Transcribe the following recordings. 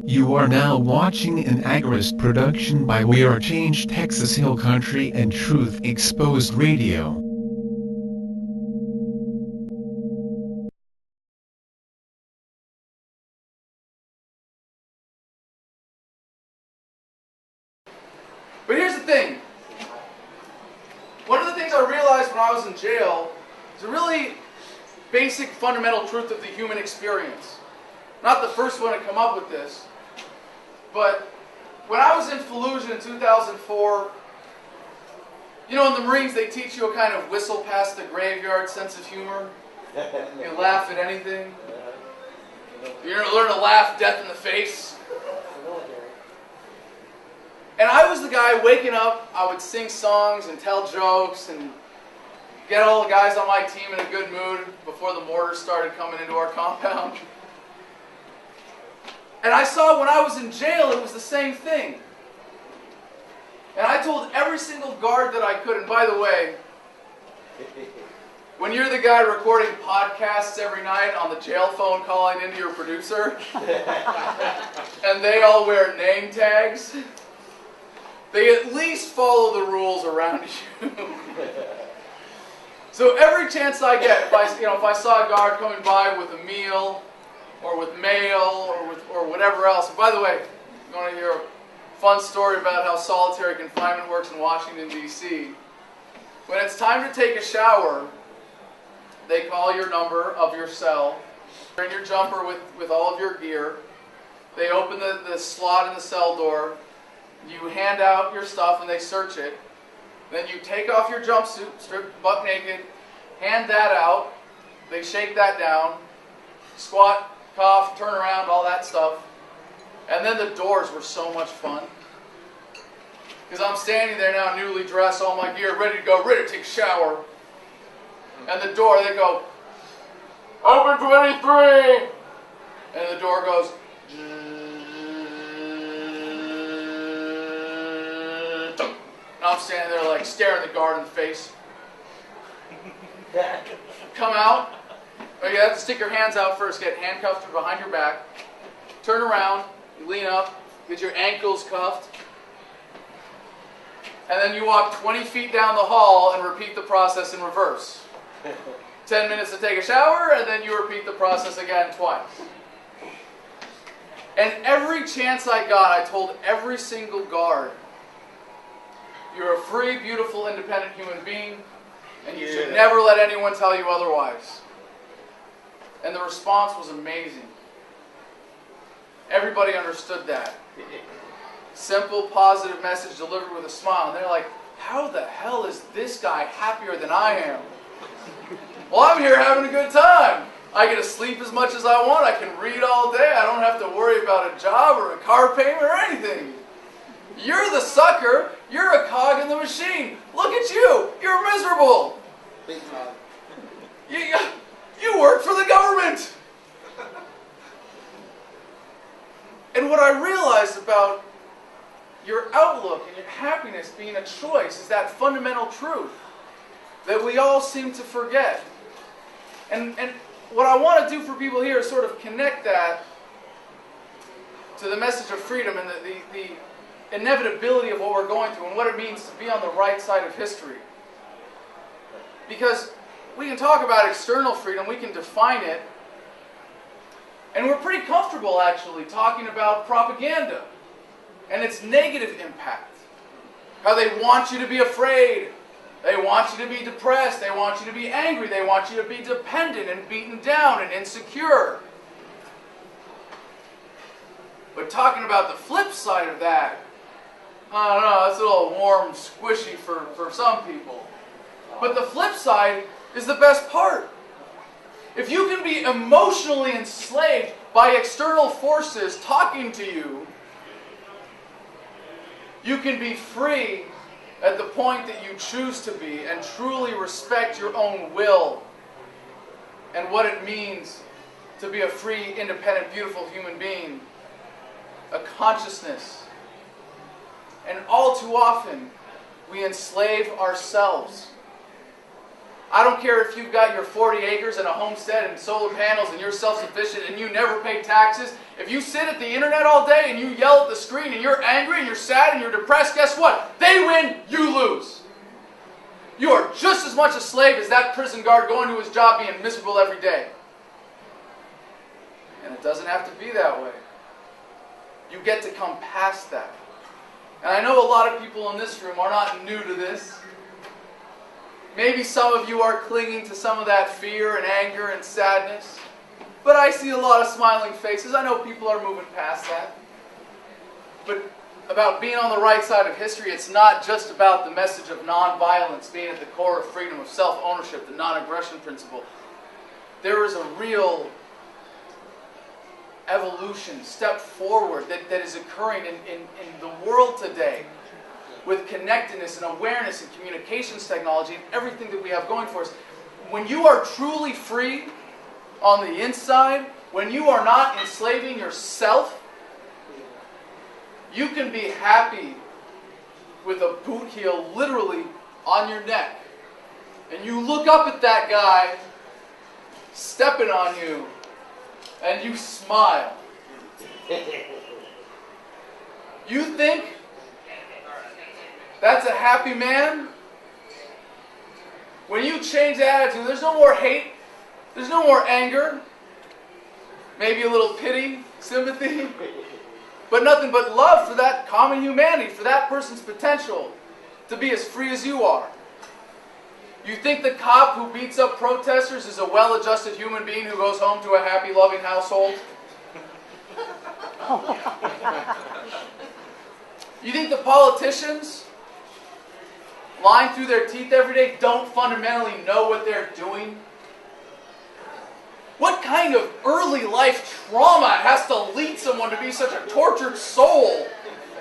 You are now watching an Agorist production by We Are Change Texas Hill Country and Truth Exposed Radio. But here's the thing. One of the things I realized when I was in jail is a really basic fundamental truth of the human experience. Not the first one to come up with this, but when I was in Fallujah in 2004, you know, in the Marines they teach you a kind of whistle past the graveyard sense of humor. You laugh at anything. You're going to learn to laugh death in the face. And I was the guy waking up, I would sing songs and tell jokes and get all the guys on my team in a good mood before the mortars started coming into our compound. And I saw when I was in jail, it was the same thing. And I told every single guard that I could, and by the way, when you're the guy recording podcasts every night on the jail phone calling into your producer, and they all wear name tags, they at least follow the rules around you. So every chance I get, if I saw a guard coming by with a meal, or with mail, or whatever else. And by the way, you want to hear a fun story about how solitary confinement works in Washington, D.C. When it's time to take a shower, they call your number of your cell. You're in your jumper with all of your gear. They open the slot in the cell door. You hand out your stuff and they search it. Then you take off your jumpsuit, strip butt naked, hand that out. They shake that down, squat, cough, turn around, all that stuff. And then the doors were so much fun. Because I'm standing there now, newly dressed, all my gear, ready to go, ready to take a shower. And the door, they go, "Open 23!" And the door goes, and I'm standing there like staring the guard in the face. Come out. Oh, you have to stick your hands out first, get handcuffed from behind your back. Turn around, you lean up, get your ankles cuffed. And then you walk 20 feet down the hall and repeat the process in reverse. 10 minutes to take a shower, and then you repeat the process again twice. And every chance I got, I told every single guard, you're a free, beautiful, independent human being, and you should never let anyone tell you otherwise. And the response was amazing. Everybody understood that. Simple, positive message delivered with a smile. And they're like, how the hell is this guy happier than I am? Well, I'm here having a good time. I get to sleep as much as I want. I can read all day. I don't have to worry about a job or a car payment or anything. You're the sucker. You're a cog in the machine. Look at you. You're miserable. Big time. You work for the government. And what I realized about your outlook and your happiness being a choice is that fundamental truth that we all seem to forget. And what I want to do for people here is sort of connect that to the message of freedom and the inevitability of what we're going through and what it means to be on the right side of history. Because we can talk about external freedom, we can define it, and we're pretty comfortable actually talking about propaganda and its negative impact. How they want you to be afraid, they want you to be depressed, they want you to be angry, they want you to be dependent and beaten down and insecure. But talking about the flip side of that, I don't know, that's a little warm, squishy for some people. But the flip side is the best part. If you can be emotionally enslaved by external forces talking to you, you can be free at the point that you choose to be and truly respect your own will and what it means to be a free, independent, beautiful human being, a consciousness. And all too often, we enslave ourselves. I don't care if you've got your 40 acres and a homestead and solar panels and you're self-sufficient and you never pay taxes. If you sit at the internet all day and you yell at the screen and you're angry and you're sad and you're depressed, guess what? They win, you lose. You are just as much a slave as that prison guard going to his job being miserable every day. And it doesn't have to be that way. You get to come past that. And I know a lot of people in this room are not new to this. Maybe some of you are clinging to some of that fear and anger and sadness. But I see a lot of smiling faces. I know people are moving past that. But about being on the right side of history, it's not just about the message of nonviolence being at the core of freedom, of self-ownership, the non-aggression principle. There is a real evolution, step forward that is occurring in the world today, with connectedness and awareness and communications technology and everything that we have going for us. When you are truly free on the inside, when you are not enslaving yourself, you can be happy with a boot heel literally on your neck. And you look up at that guy stepping on you and you smile. You think that's a happy man? When you change attitude, there's no more hate, there's no more anger, maybe a little pity, sympathy, but nothing but love for that common humanity, for that person's potential to be as free as you are. You think the cop who beats up protesters is a well-adjusted human being who goes home to a happy, loving household? You think the politicians lying through their teeth every day don't fundamentally know what they're doing? What kind of early life trauma has to lead someone to be such a tortured soul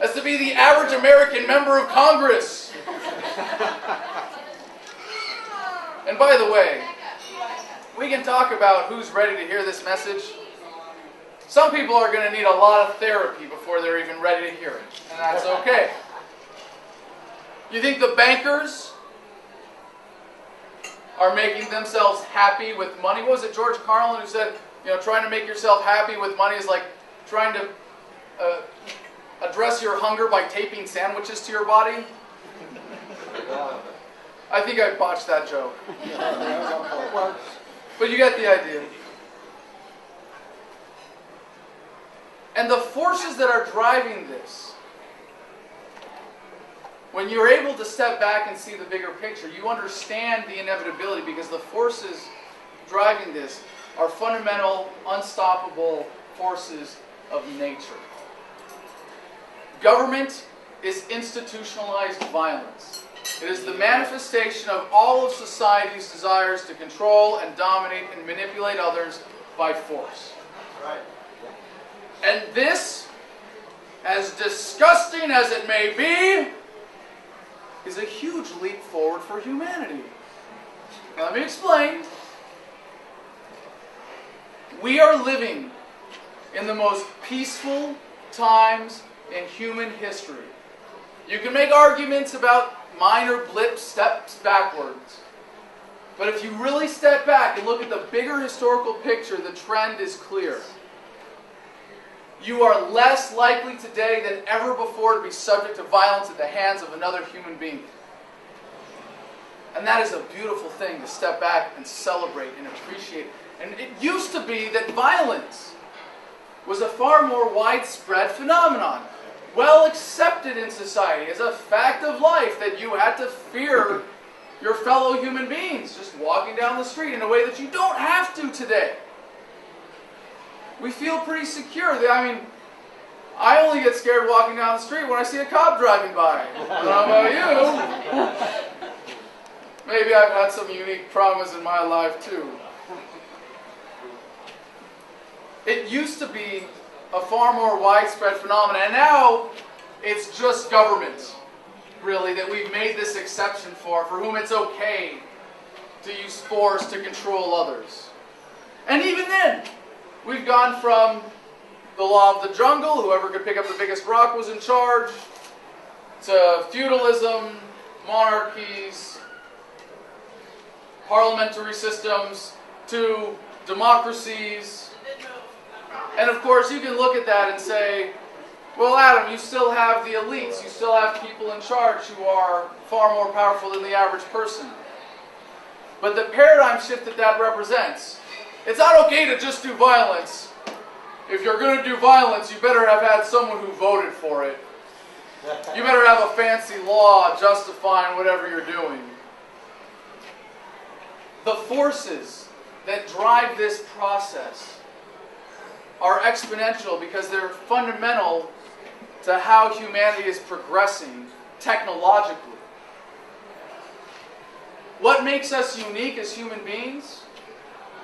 as to be the average American member of Congress? And by the way, we can talk about who's ready to hear this message. Some people are going to need a lot of therapy before they're even ready to hear it, and that's okay. You think the bankers are making themselves happy with money? What was it George Carlin who said, trying to make yourself happy with money is like trying to address your hunger by taping sandwiches to your body? I think I botched that joke. But you get the idea. And the forces that are driving this, when you're able to step back and see the bigger picture, you understand the inevitability, because the forces driving this are fundamental, unstoppable forces of nature. Government is institutionalized violence. It is the manifestation of all of society's desires to control and dominate and manipulate others by force. Right. And this, as disgusting as it may be, is a huge leap forward for humanity. Now, let me explain. We are living in the most peaceful times in human history. You can make arguments about minor blips, steps backwards. But if you really step back and look at the bigger historical picture, the trend is clear. You are less likely today than ever before to be subject to violence at the hands of another human being. And that is a beautiful thing to step back and celebrate and appreciate. And it used to be that violence was a far more widespread phenomenon, well accepted in society as a fact of life, that you had to fear your fellow human beings just walking down the street in a way that you don't have to today. We feel pretty secure. I mean, I only get scared walking down the street when I see a cop driving by. I don't know about you. Maybe I've had some unique traumas in my life too. It used to be a far more widespread phenomenon, and now it's just government, really, that we've made this exception for whom it's okay to use force to control others. And even then, we've gone from the law of the jungle, whoever could pick up the biggest rock was in charge, to feudalism, monarchies, parliamentary systems to democracies. And of course, you can look at that and say, well, Adam, you still have the elites, you still have people in charge who are far more powerful than the average person. But the paradigm shift that that represents, it's not okay to just do violence. If you're going to do violence, you better have had someone who voted for it. You better have a fancy law justifying whatever you're doing. The forces that drive this process are exponential because they're fundamental to how humanity is progressing technologically. What makes us unique as human beings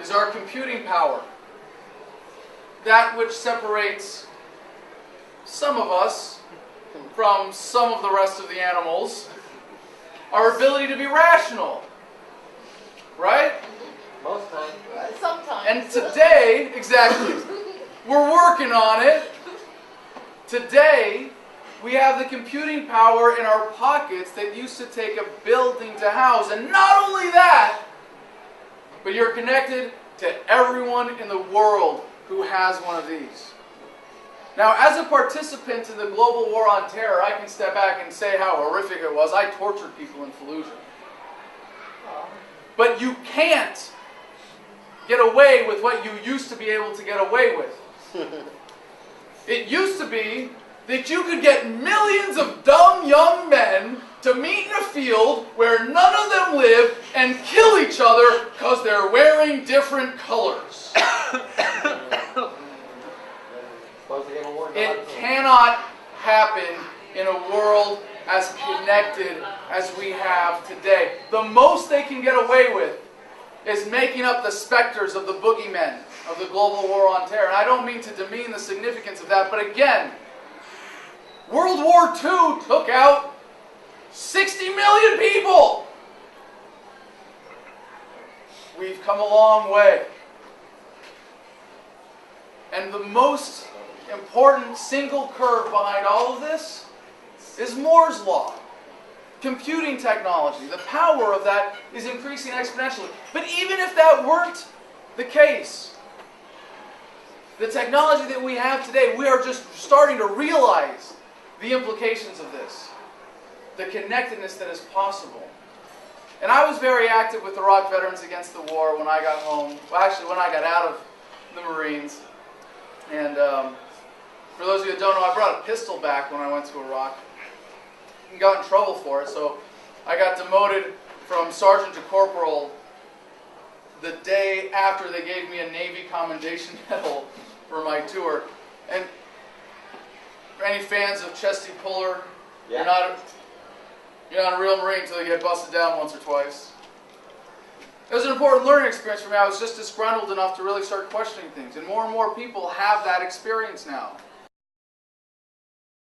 is our computing power. That which separates some of us from some of the rest of the animals, our ability to be rational. Right? Most times. Sometimes. And today, exactly, we're working on it. Today, we have the computing power in our pockets that used to take a building to house. And not only that, but you're connected to everyone in the world who has one of these. Now, as a participant in the global war on terror, I can step back and say how horrific it was. I tortured people in Fallujah. But you can't get away with what you used to be able to get away with. It used to be that you could get millions of dumb young men to meet in a field where none of them live and kill each other because they're wearing different colors. It cannot happen in a world as connected as we have today. The most they can get away with is making up the specters of the boogeymen of the global war on terror. And I don't mean to demean the significance of that, but again, World War II took out 60 million people. We've come a long way. And the most important single curve behind all of this is Moore's Law. Computing technology, the power of that is increasing exponentially. But even if that weren't the case, the technology that we have today, we are just starting to realize the implications of this, the connectedness that is possible. And I was very active with Iraq Veterans Against the War when I got home. Well, actually, when I got out of the Marines. And for those of you that don't know, I brought a pistol back when I went to Iraq and got in trouble for it. So I got demoted from sergeant to corporal the day after they gave me a Navy Commendation Medal for my tour. And for any fans of Chesty Puller, Yeah. you're not a real Marine until you get busted down once or twice. It was an important learning experience for me. I was just disgruntled enough to really start questioning things. And more people have that experience now.